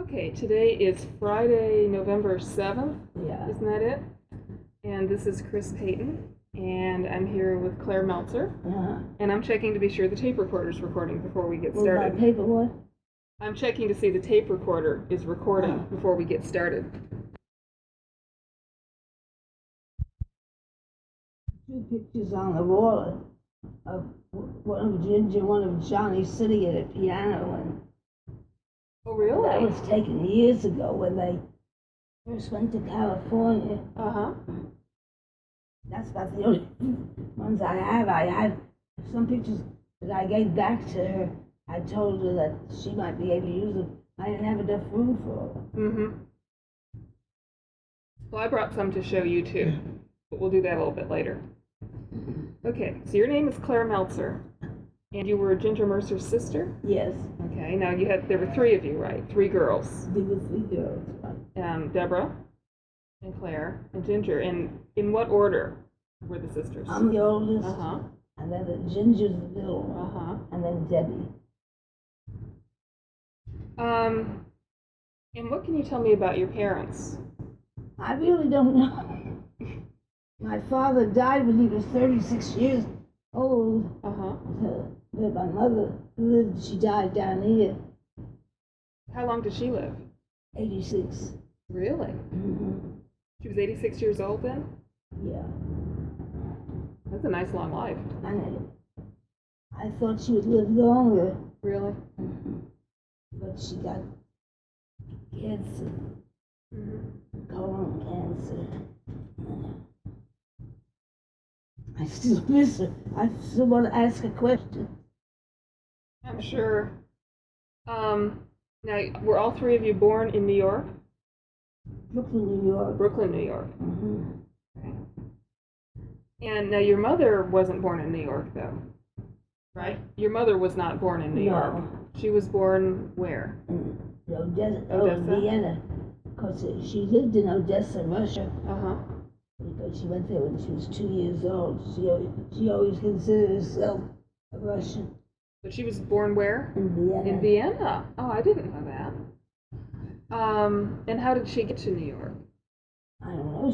Okay, today is Friday, November 7th. Yeah. Isn't that it? And this is Chris Payton, and I'm here with Claire Meltzer. And I'm checking to be sure the tape recorder's recording before we get started. My paper what? I'm checking to see the tape recorder is recording before we get started. Two pictures on the wall of one of Ginger, one of Johnny sitting at a piano, and Oh, really? that was taken years ago when they first went to California. That's about the only ones I have. I had some pictures that I gave back to her. I told her that she might be able to use them. I didn't have enough room for them. Well, I brought some to show you too, but we'll do that a little bit later. Okay, so your name is Claire Meltzer, and you were Ginger Mercer's sister? Yes. Okay, now there were three of you, right? Three girls. There were three girls. Deborah and Claire and Ginger. And in what order were the sisters? I'm the oldest. And then Ginger's the middle one. And then Debbie. And what can you tell me about your parents? I really don't know. My father died when he was 36 years old. But my mother lived, she died down here. How long did she live? 86. Really? She was 86 years old then? Yeah. That's a nice long life. I thought she would live longer. Really? But she got cancer. Colon cancer. I still miss her. I still want to ask a question. I'm sure. Now, were all three of you born in New York? Brooklyn, New York. Brooklyn, New York. Okay. And now your mother wasn't born in New York, though, right? Your mother was not born in New York. She was born where? In Vienna. Because she lived in Odessa, Russia. Because she went there when she was 2 years old. She always considered herself a Russian. But she was born where? In Vienna. In Vienna. Oh, I didn't know that. And how did she get to New York? I don't know.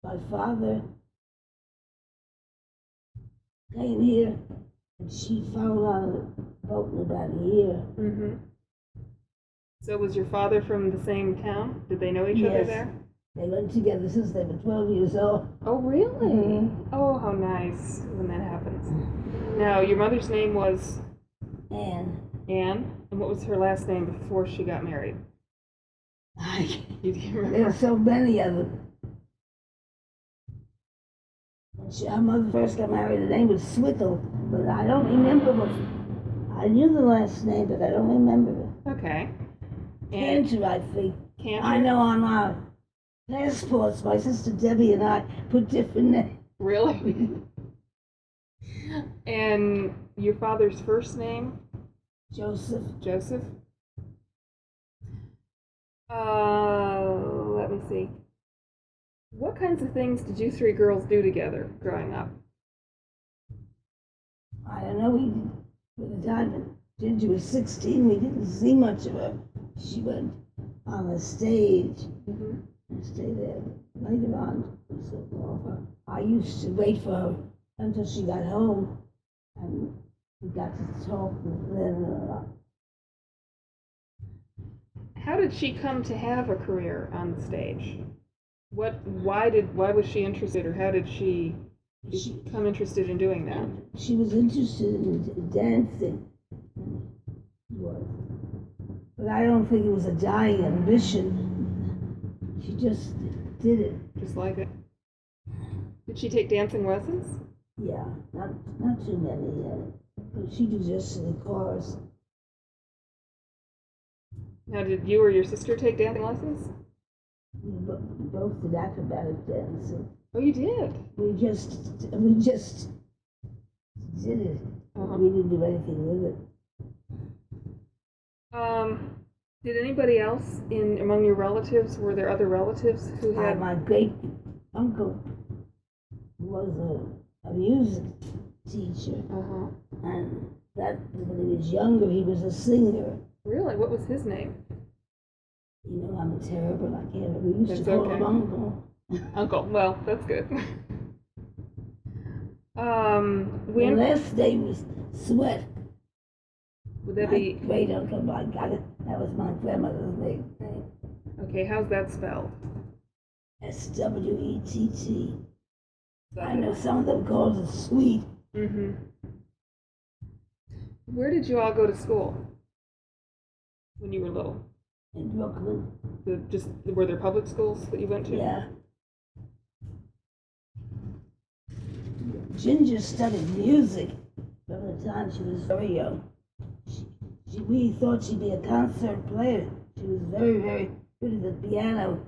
My father came here, and she followed on a boat in about a year. So was your father from the same town? Did they know each other there? They went together since they were 12 years old. Oh, really? Oh, how nice when that happens. Now, your mother's name was? Anne. Anne? And what was her last name before she got married? You can't remember? There are so many of them. When our mother first got married, the name was Swickle, but I don't remember I knew the last name, but I don't remember it. Okay. Cantor, I think. Cantor? I know on our passports, my sister Debbie and I put different names. Really? And your father's first name? Joseph. Joseph? Let me see. What kinds of things did you three girls do together growing up? I don't know. By the time Ginger was 16, we didn't see much of her. She went on the stage and stayed there. Later on, I used to wait for her until she got home, and we got to talk. How did she come to have a career on the stage? Why was she interested, or how did she become interested in doing that? She was interested in dancing, but I don't think it was a dying ambition. She just did it. Just like it. Did she take dancing lessons? Yeah, not too many. But she did just in the chorus. Now, did you or your sister take dancing lessons? We both did acrobatic dancing. Oh, you did? We just did it. We didn't do anything with it. Did anybody else among your relatives, were there other relatives who had? My great uncle was a music teacher. And that when he was younger, he was a singer. Really? What was his name? You know, I'm terrible. I can't. We used That's to call okay. him Uncle. Uncle. Well, that's good. The last name was Sweat. Would that My be great uncle, my God, that was my grandmother's name. okay? How's that spelled? Swett. I know Southern. some of them called it Sweet. Mm-hmm. Where did you all go to school when you were little? In Brooklyn. Were there public schools that you went to? Yeah. Ginger studied music from the time she was very young. We thought she'd be a concert player. She was very, very good at the piano.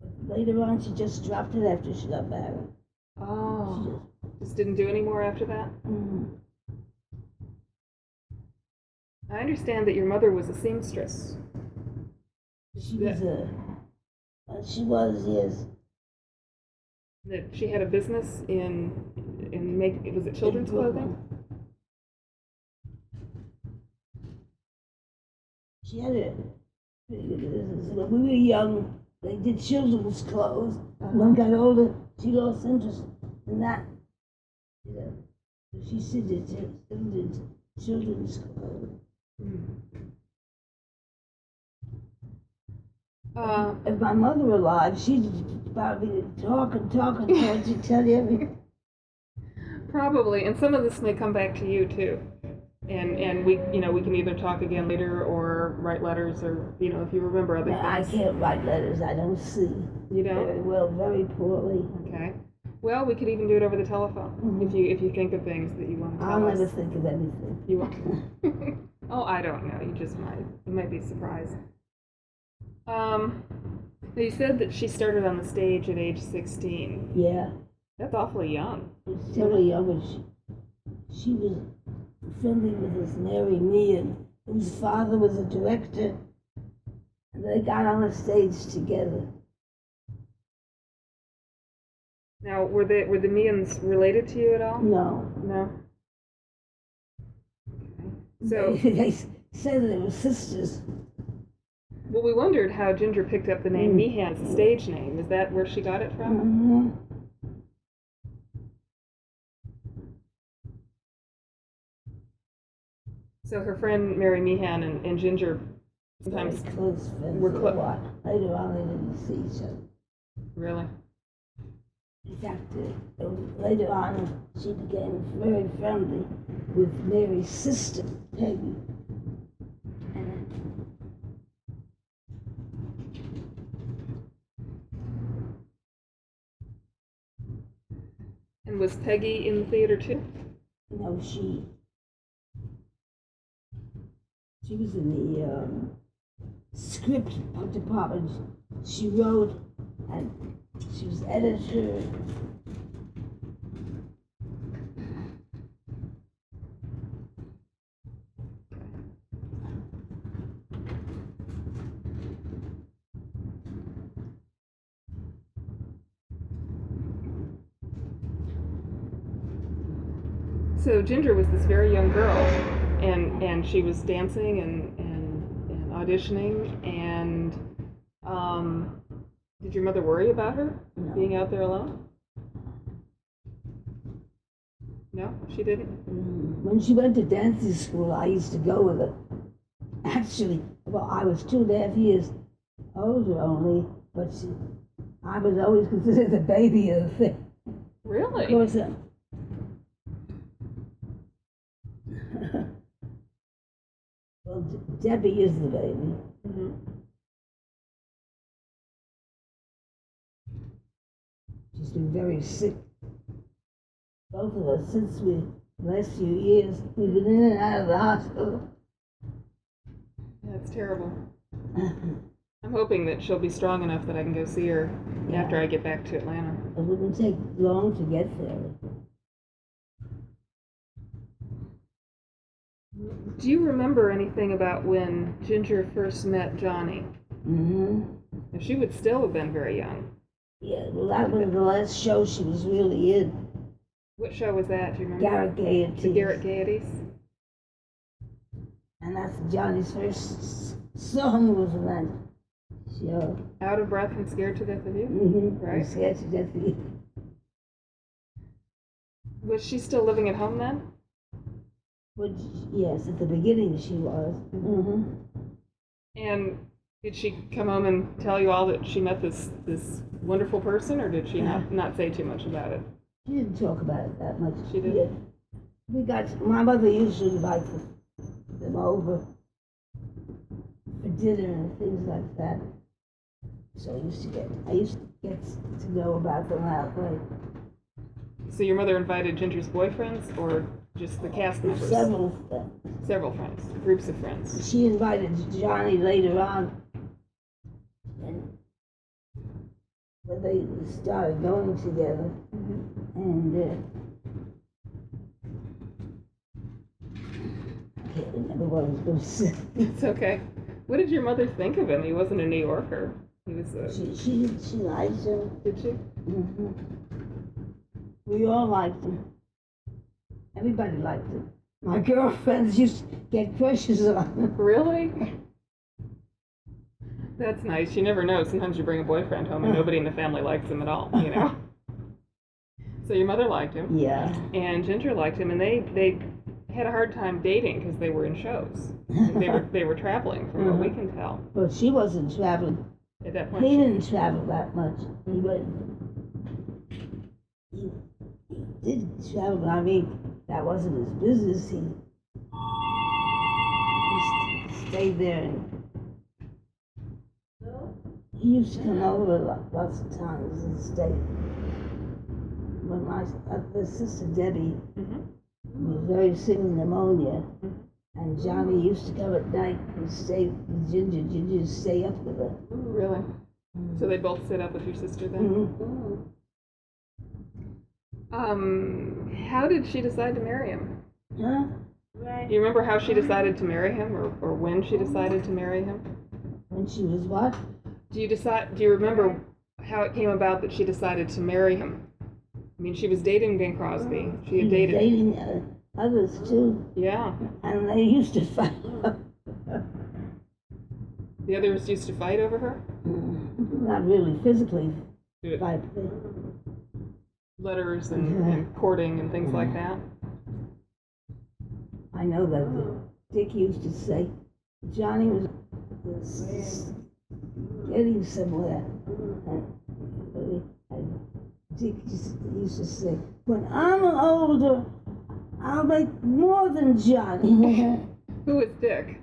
But later on, she just dropped it after she got married. Oh. Just didn't do any more after that? Mm-hmm. I understand that your mother was a seamstress. She was, yes. That she had a business was it children's clothing? She had a pretty good business. When we were young, they did children's clothes. When we got older, she lost interest in that. You know, she still did children's clothes. If my mother were alive, she'd probably talk until she'd tell you everything. Probably, and some of this may come back to you too. And we can either talk again later or write letters or if you remember other things. I can't write letters. I don't see. You don't? Very well, very poorly. Okay. Well, we could even do it over the telephone if you think of things that you want to tell us. I'll never think of anything. You won't. Oh, I don't know. You just might. You might be surprised. You said that she started on the stage at age 16. Yeah. That's awfully young. She's still young, but she was friendly with this Mary Meehan, whose father was a director, and they got on the stage together. Now, were the Meehans related to you at all? No. No. Okay. So they said they were sisters. Well, we wondered how Ginger picked up the name Meehan as a stage name. Is that where she got it from? Mm-hmm. So her friend Mary Meehan and Ginger sometimes very close friends. were close. Later on, they didn't see each other. Really? In fact, later on, she became very friendly with Mary's sister, Peggy. And was Peggy in the theater too? No, she was in the script department. She wrote, and she was editor. So Ginger was this very young girl, and she was dancing and auditioning, and did your mother worry about her being out there alone? No, she didn't? When she went to dancing school, I used to go with her. Actually, well, I was 2.5 years older only, but I was always considered the baby of the thing. Really? Of course, well, Debbie is the baby. Mm-hmm. She's been very sick. Both of us, since the last few years, we've been in and out of the hospital. That's terrible. I'm hoping that she'll be strong enough that I can go see her after I get back to Atlanta. It wouldn't take long to get there. Do you remember anything about when Ginger first met Johnny? Mm-hmm. She would still have been very young. Yeah, well, that was the last show she was really in. What show was that? Do you remember? Garrett Gaieties. The Garrett Gaieties? And that's Johnny's first song was in that. Sure. Out of breath and scared to death of you? Mm-hmm. Right. Scared to death of you. Was she still living at home then? But yes, at the beginning she was. Mm-hmm. And did she come home and tell you all that she met this wonderful person, or did she not say too much about it? She didn't talk about it that much. She didn't? My mother usually liked them over for dinner and things like that. So I used to get to know about them that way. So your mother invited Ginger's boyfriends, or just the cast members? Several friends. Several friends, groups of friends. She invited Johnny later on, and when they started going together, and I can't remember what I was going to say. It's okay. What did your mother think of him? He wasn't a New Yorker. He was a... She liked him. Did she? Mm-hmm. We all liked him. Everybody liked him. My girlfriends used to get crushes on him. Really? That's nice. You never know. Sometimes you bring a boyfriend home and nobody in the family likes him at all, you know? So your mother liked him. Yeah. And Ginger liked him, and they had a hard time dating because they were in shows. They were traveling, from what we can tell. But she wasn't traveling. At that point, He didn't travel that much. He did travel, but I mean, that wasn't his business. He stayed there. And he used to come over lots of times and stay. When my other sister Debbie was very sick with pneumonia, and Johnny used to come at night and stay with Ginger. Ginger would stay up with her. Really? So they both sit up with your sister then? Mm-hmm. How did she decide to marry him? Huh? Do you remember how she decided to marry him, or when she decided to marry him? When she was what? Do you remember how it came about that she decided to marry him? I mean, she was dating Bing Crosby. She had dated... dating others too. Yeah. And they used to fight. The others used to fight over her? Not really physically fight. Letters and courting and things like that? I know that Dick used to say Johnny was getting somewhere. And Dick used to say, when I'm older, I'll make more than Johnny. Who was Dick?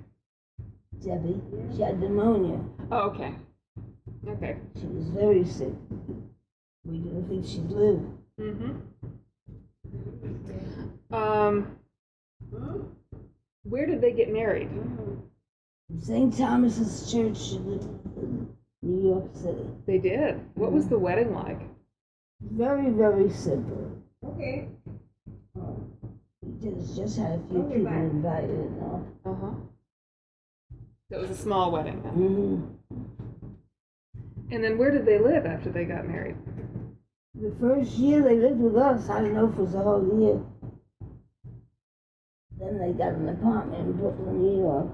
Debbie. She had pneumonia. Oh, okay. Okay. She was very sick. We didn't think she'd live. Where did they get married? St. Thomas's Church in New York City. They did. What was the wedding like? Very, very simple. Okay. We just had a few people invited and all. So it was a small wedding then. Mm-hmm. And then where did they live after they got married? The first year they lived with us, I don't know if it was a whole year. Then they got an apartment in Brooklyn, New York.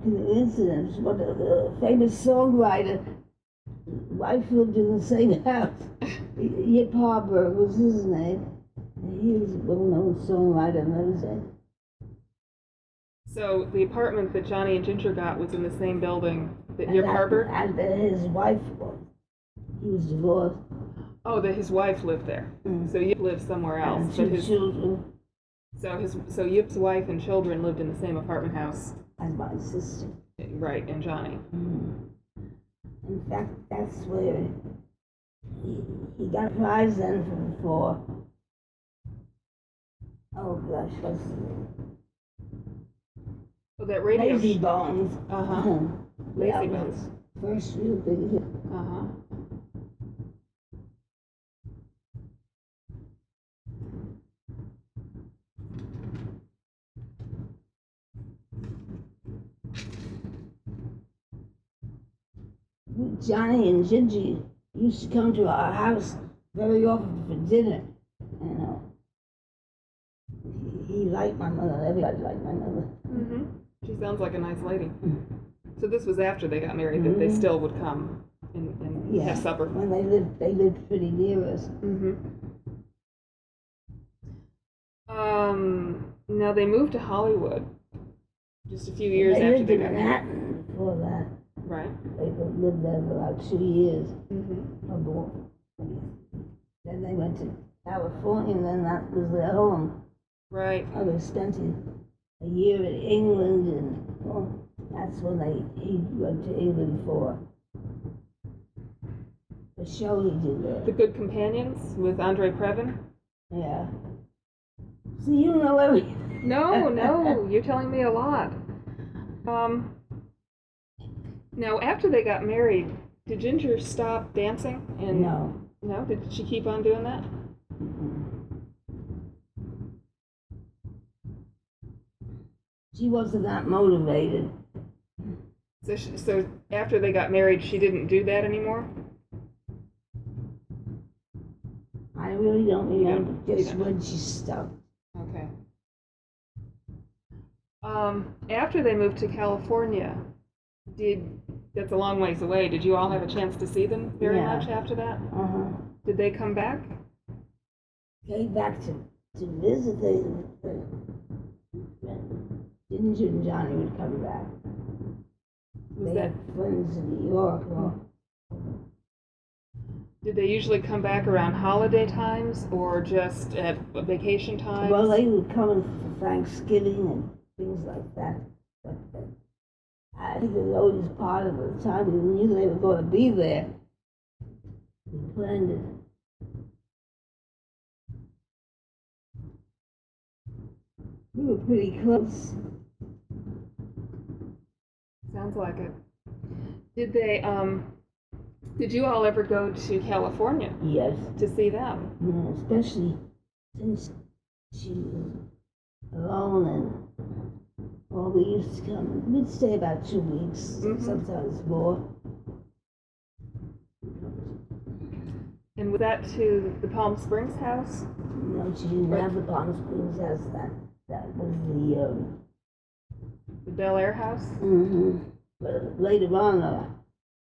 Coincidence, what a famous songwriter, wife lived in the same house. Yip Harburg was his name. He was a well-known songwriter in those days. So the apartment that Johnny and Ginger got was in the same building that Yip Harburg? And his wife was. He was divorced. Oh, that his wife lived there. So Yip lived somewhere else. And two children. So Yip's wife and children lived in the same apartment house. As my sister. Right, and Johnny. In fact, that's where he got a prize then for oh gosh, what's the name? Oh, that radio. Lazy Bones. Lazy Bones. First real big hit. Johnny and Ginger used to come to our house very often for dinner. You know, he liked my mother. Everybody liked my mother. She sounds like a nice lady. So this was after they got married that they still would come and have supper. When they lived pretty near us. Now they moved to Hollywood just a few years after they got married. They lived in Manhattan before that. Right. They lived there for about 2 years. Or more. Then they went to California, and then that was their home. Right. Oh, they spent a year in England, and that's when he went to England for the show he did there. The Good Companions with Andre Previn? Yeah. So you know everything. No, you're telling me a lot. Now, after they got married, did Ginger stop dancing? No. No? Did she keep on doing that? She wasn't that motivated. So after they got married, she didn't do that anymore? I really don't remember just when she stopped. Okay. After they moved to California, that's a long ways away. Did you all have a chance to see them very much after that? Did they come back? Came back to visit. Ginger and Johnny would come back. They had friends in New York. Did they usually come back around holiday times or just at vacation times? Well, they would come in for Thanksgiving and things like that. But I think it was always part of the time. We knew they were going to be there. We planned it. We were pretty close. Sounds like it. Did you all ever go to California? Yes. To see them? Yeah, especially since she was alone, and we used to come. We'd stay about 2 weeks, sometimes more. And was that to the Palm Springs house? No, she didn't have the Palm Springs house. That was the Bel Air house? But later on,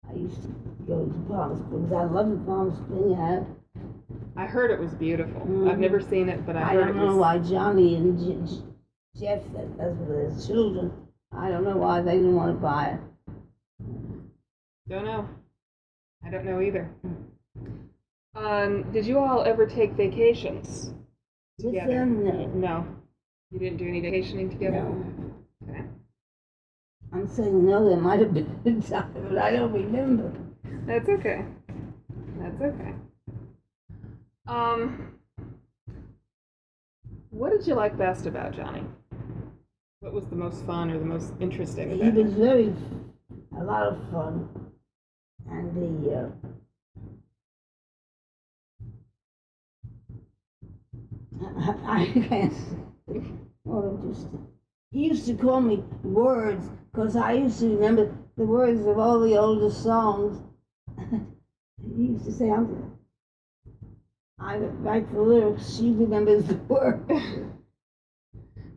I used to go to Palm Springs. I love the Palm Springs house. I heard it was beautiful. I've never seen it, but I heard it was... I don't know why Johnny and Jeff, that's what their children, I don't know why they didn't want to buy it. Don't know. I don't know either. Did you all ever take vacations together? With them, no. No. You didn't do any vacationing together? No. Okay. I'm saying no, there might have been a time, but I don't remember. That's okay. That's okay. What did you like best about Johnny? What was the most fun or the most interesting about him? He was a lot of fun. And I can't say more interesting. He used to call me words, because I used to remember the words of all the older songs. He used to say, I write the lyrics, she remembers the words.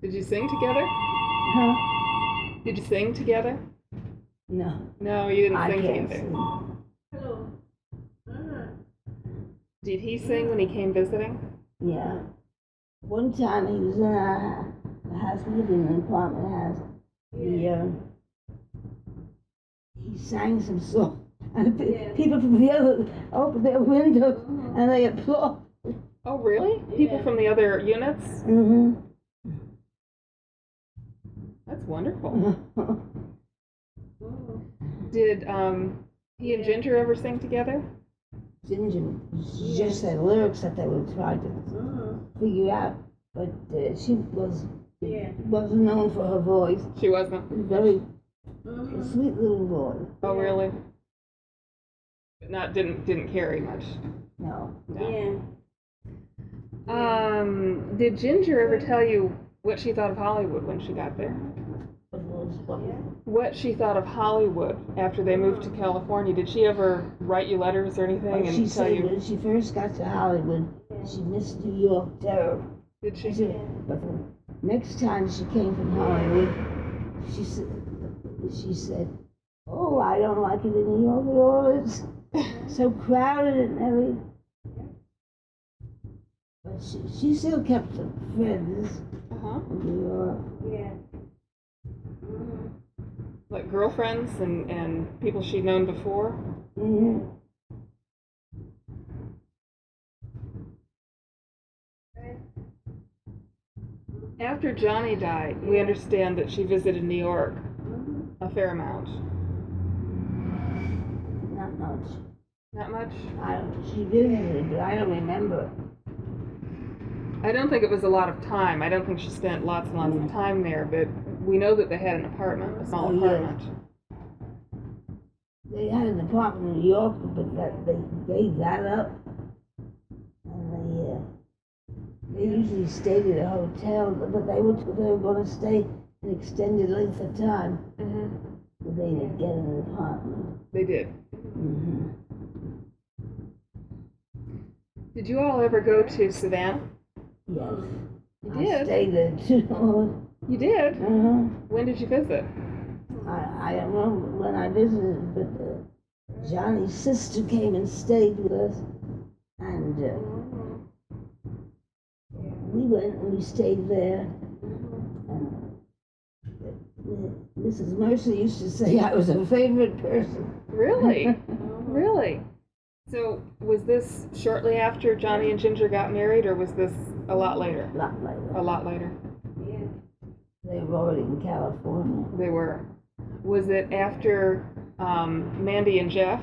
Did you sing together? Huh? Did you sing together? No. No, you didn't sing can't together. Sing. Hello. Did he sing when he came visiting? Yeah. One time he was in a house, we lived in an apartment house. He sang some song. And people from the other opened their windows and they applauded. Oh, really? People from the other units? That's wonderful. Did he and Ginger ever sing together? Ginger just said lyrics that they would try to figure out, but she wasn't known for her voice. She wasn't? Very sweet little voice. Oh, really? But didn't carry much. No. Did Ginger ever tell you what she thought of Hollywood when she got there? What she thought of Hollywood after they moved to California? Did she ever write you letters or anything and she tell said you? When she first got to Hollywood, she missed New York terribly. Did she? But the next time she came from Hollywood, she said, Oh, I don't like it in New York at all. It's so crowded and everything. But she still kept some friends in New York. Yeah. Like girlfriends and people she'd known before? Mm-hmm. After Johnny died, we understand that she visited New York a fair amount. Not much. Not much? She visited, but I don't remember. I don't think it was a lot of time. I don't think she spent lots and lots of time there, but we know that they had an apartment, a small apartment. Yes. They had an apartment in New York, but they gave that up. And they usually stayed at a hotel, but they were going to stay an extended length of time. Mm-hmm. But they didn't get an apartment. They did. Mm-hmm. Did you all ever go to Savannah? Yes. You I did? stayed there too. You did? Uh-huh. When did you visit? I don't know when I visited, but Johnny's sister came and stayed with us, and we went and we stayed there. And Mrs. Mercer used to say I was her favorite person. Really? Really? So was this shortly after Johnny and Ginger got married, or was this a lot later? A lot later. A lot later. Yeah. They were already in California. They were. Was it after Mandy and Jeff?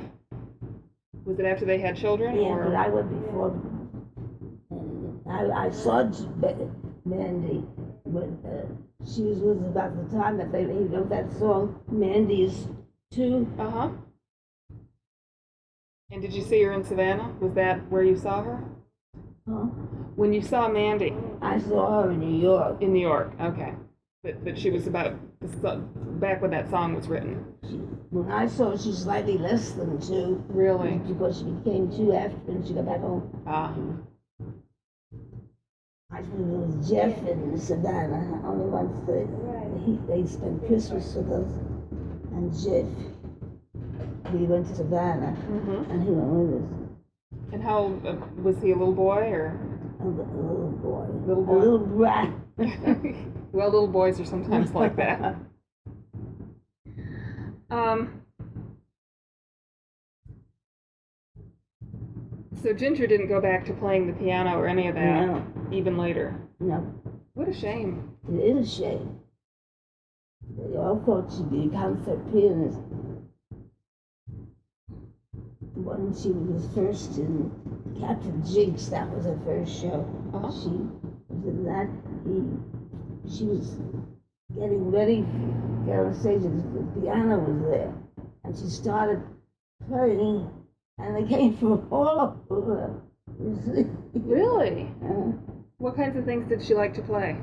Was it after they had children? Yeah, or? but I went before. I saw Mandy when she was with about the time that they wrote that song, Mandy's Too. Uh-huh. And did you see her in Savannah? Was that where you saw her? Huh? When you saw Mandy I saw her in New York. in New York, okay. But she was about back when that song was written. When I saw her, she's slightly less than 2. Really? Because she became 2 after when she got back home. Ah. I think it was Jeff in Savannah. Only once they spent Christmas with us. And Jeff, we went to Savannah, Mm-hmm. and he went with us. And how was he a little boy or? A little boy. Little boy. A little brat. Well, little boys are sometimes like that. So Ginger didn't go back to playing the piano or any of that, No. even later. No, What a shame. it is a shame. They all thought she'd be a concert pianist. When she was first in Captain Jinx, that was her first show. Uh-huh. She was in that. She was getting ready to get on stage, and the piano was there. And she started playing, and they came from all over. Really? What kinds of things did she like to play?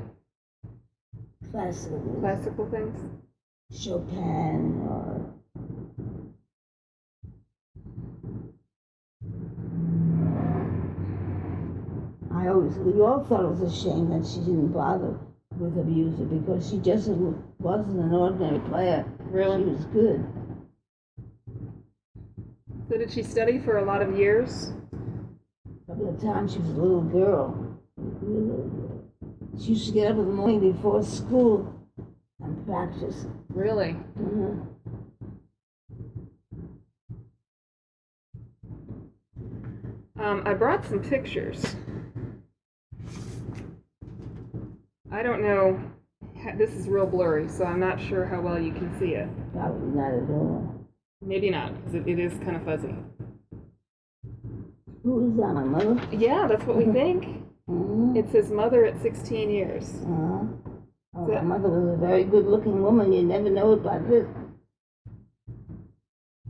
Classical music. Classical things? Chopin or we all thought it was a shame that she didn't bother with her music because she just wasn't an ordinary player. Really? She was good. So did she study for a lot of years? By the time she was a little girl, she used to get up in the morning before school and practice. Really? Mm-hmm. I brought some pictures. I don't know. This is real blurry, so I'm not sure how well you can see it. Probably not at all. Maybe not, because it is kind of fuzzy. Who is that, my mother? Yeah, that's what we think. Mm-hmm. It says mother at 16 years. Uh-huh. Oh, my mother was a very good-looking woman. You never know it by this.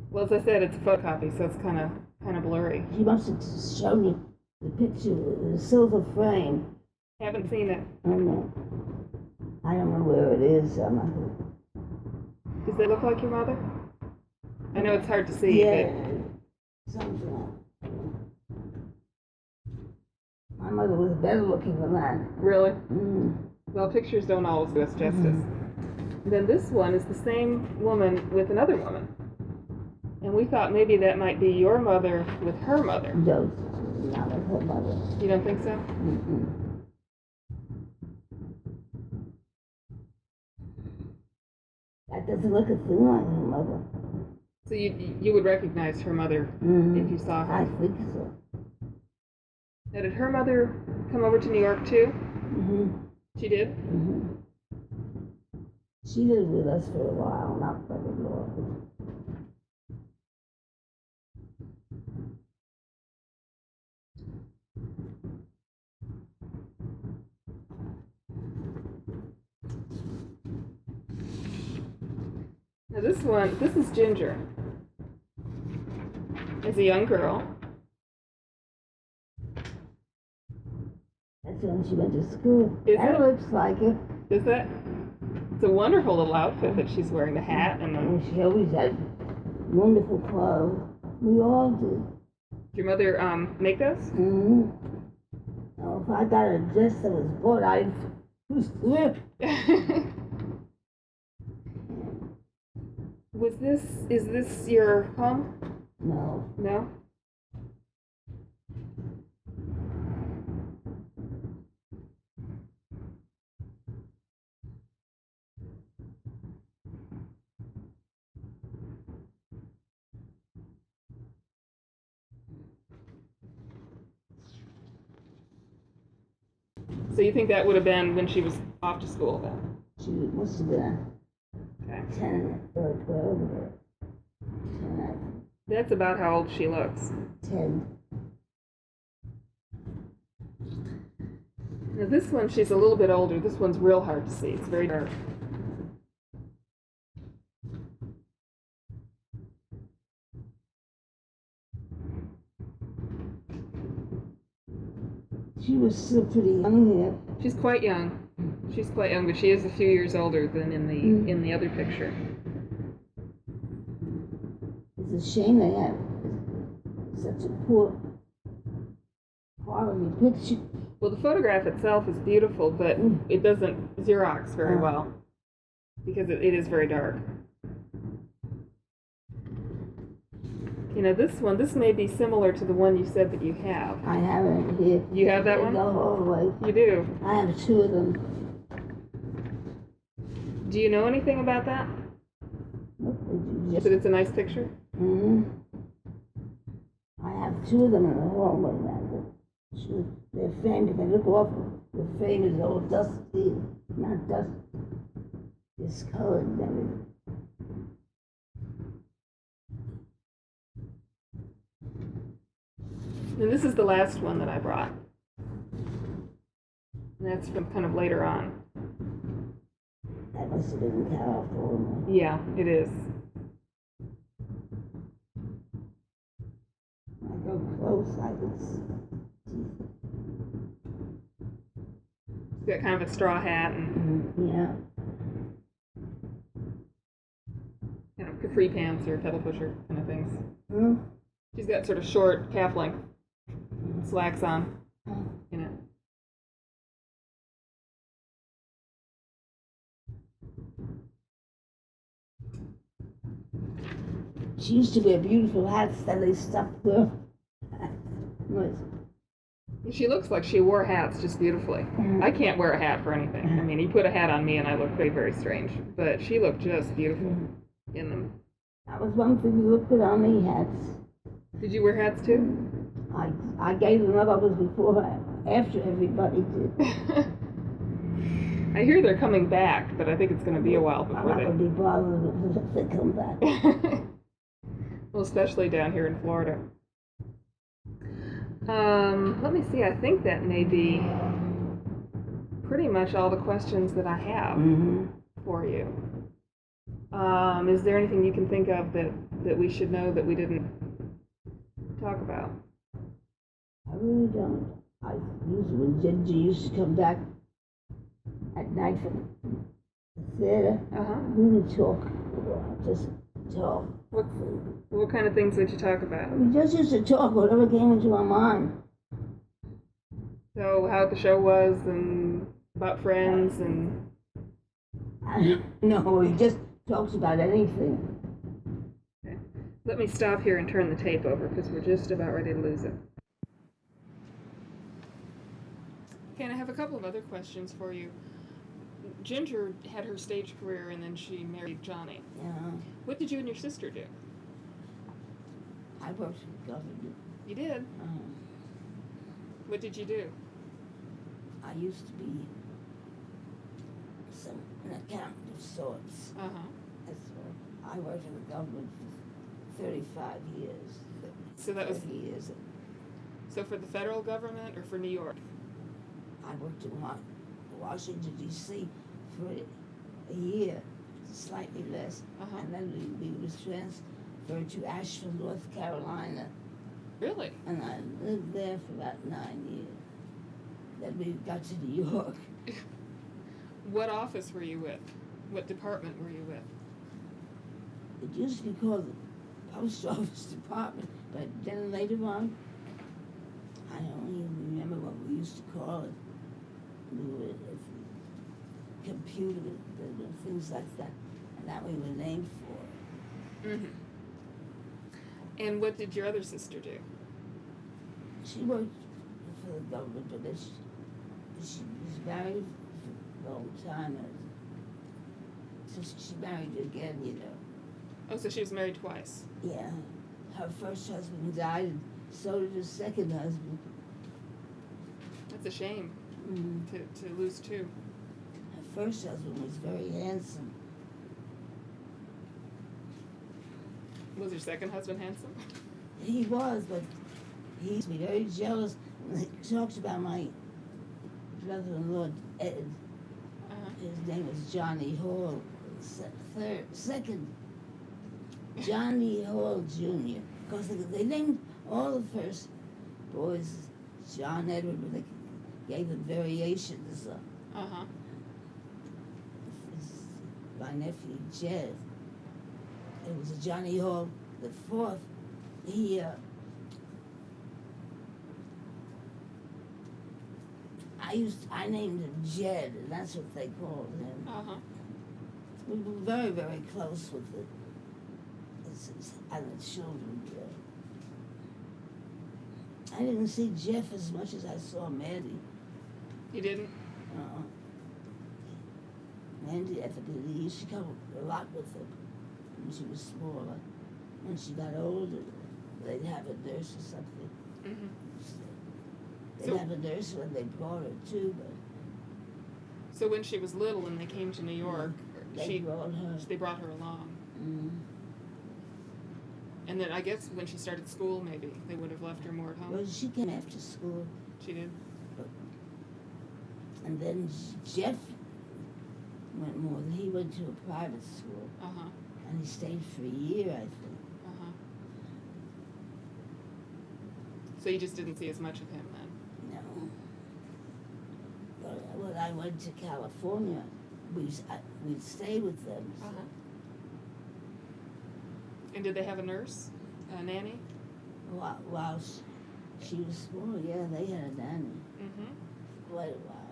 Well, as I said, it's a photocopy, so it's kind of blurry. She must have shown you the picture with the silver frame. Haven't seen it. I don't know. I don't know where it is. Does it look like your mother? I know it's hard to see, yeah, something like that. My mother was better looking than that. Really? Mm. Well, pictures don't always do us justice. then this one is the same woman with another woman. And we thought maybe that might be your mother with her mother. No, not with her mother. You don't think so? Mm-mm. That doesn't look a thing like her mother. So you would recognize her mother if you saw her? I think so. Now, did her mother come over to New York too? Mm-hmm. She did? Mm-hmm. She lived with us for a while, not very long. Now this is Ginger. As a young girl. That's when she went to school. That looks like her. Is that? It's a wonderful little outfit that she's wearing, the hat and the... And she always had wonderful clothes. We all did. Did your mother make those? Mm-hmm. Oh, if I got a dress that was bought, I'd flip. Is this your home? No. No? So you think that would have been when she was off to school then? She must have been Okay. 10 or 12 or 10. That's about how old she looks. 10. Now this one, she's a little bit older. This one's real hard to see. It's very dark. She was still pretty young here. She's quite young. She's quite young, but she is a few years older than in the other picture. It's a shame they have such a poor quality picture. Well, the photograph itself is beautiful, but it doesn't Xerox very well because it is very dark. You know, this may be similar to the one you said that you have. I have it here. You have that one? Go all the way. You do? I have 2 of them. Do you know anything about that? Nope, That it's a nice picture? Mm-hmm. I have 2 of them in the hallway now. They're framed and they look awful. The frame is all dusty, not dusty, discolored and everything. And this is the last one that I brought. And that's from kind of later on. That must have been in California. Yeah, it is. When I go close, I can see. She's got kind of a straw hat and Yeah. kind of capri pants or pedal pusher kind of things. Hmm? She's got sort of short calf length slacks on, you know. She used to wear beautiful hats that they stopped wearing. She looks like she wore hats just beautifully. I can't wear a hat for anything. I mean, you put a hat on me and I look very, very strange. But she looked just beautiful in them. That was one thing you looked good on me, hats. Did you wear hats too? I gave them up. I was after everybody did. I hear they're coming back, but I think it's going to be a while before I'm not going to be bothered if they come back. Well, especially down here in Florida. Let me see. I think that may be pretty much all the questions that I have for you. Is there anything you can think of that we should know that we didn't talk about? I really don't. When Ginger used to come back at night from the theater, we would talk. Just talk. What kind of things would you talk about? We just used to talk, whatever came into our mind. So how the show was and about friends and... I don't know. He just talks about anything. Okay. Let me stop here and turn the tape over because we're just about ready to lose it. Okay, and I have a couple of other questions for you. Ginger had her stage career and then she married Johnny. Yeah. What did you and your sister do? I worked for the government. You did? What did you do? I used to be an accountant of sorts. Uh-huh. That's what I worked for the government for 35 years. So that was 30 years. So for the federal government or for New York? I worked in Washington, D.C. for a year, slightly less. Uh-huh. And then we was transferred to Asheville, North Carolina. Really? And I lived there for about 9 years. Then we got to New York. What office were you with? What department were you with? It used to be called the Post Office Department, but then later on, I don't even remember what we used to call it. We were computer, things like that, and that we were named for. Mm-hmm. And what did your other sister do? She worked for the government, but then she was married for a long time. So she married again, you know. Oh, so she was married twice. Yeah. Her first husband died, and so did her second husband. That's a shame Mm-hmm. to lose two. Her first husband was very handsome. Was her second husband handsome? He was, but he used to be very jealous when he talked about my brother-in-law, Ed. Uh-huh. His name was Johnny Hall. Second, Johnny Hall Jr. Because they named all the first boys John Edward, but they gave them variations. Uh-huh. My nephew, Jed. It was a Johnny Hall the fourth. I named him Jed, and that's what they called him. Uh-huh. We were very, very close with the children. I didn't see Jeff as much as I saw Mandy. You didn't? Mandy, he used to come a lot with them when she was smaller. When she got older, they'd have a nurse or something. Mm-hmm. They'd have a nurse when they brought her too, but so when she was little and they came to New York, they brought her along. Mm. And then I guess when she started school, maybe they would have left her more at home. Well, she came after school. She did? And then Jeff went more. He went to a private school. Uh-huh. And he stayed for a year, I think. Uh-huh. So you just didn't see as much of him then? No. But when I went to California, we'd stay with them. So. Uh-huh. And did they have a nurse? A nanny? While she was small, yeah, they had a nanny. Mm-hmm. For quite a while.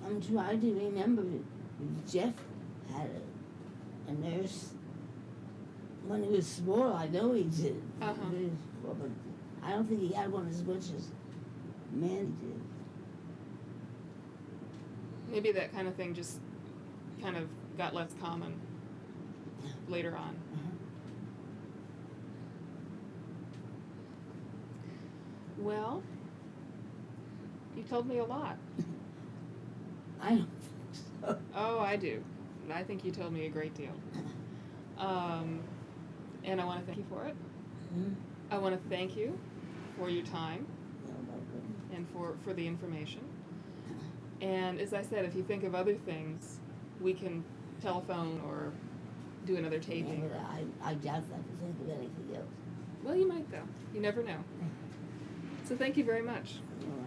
I'm trying to remember if Jeff had a nurse when he was small. I know he did. Uh-huh. But I don't think he had one as much as Mandy did. Maybe that kind of thing just kind of got less common later on. Uh-huh. Well, you told me a lot. I don't think so. Oh, I do. I think you told me a great deal. And I want to thank you for it. Hmm? I want to thank you for your time No, no, and for the information. And as I said, if you think of other things, we can telephone or do another no. taping. Yeah, but I doubt that to think of anything else. Well, you might, though. You never know. So thank you very much. No,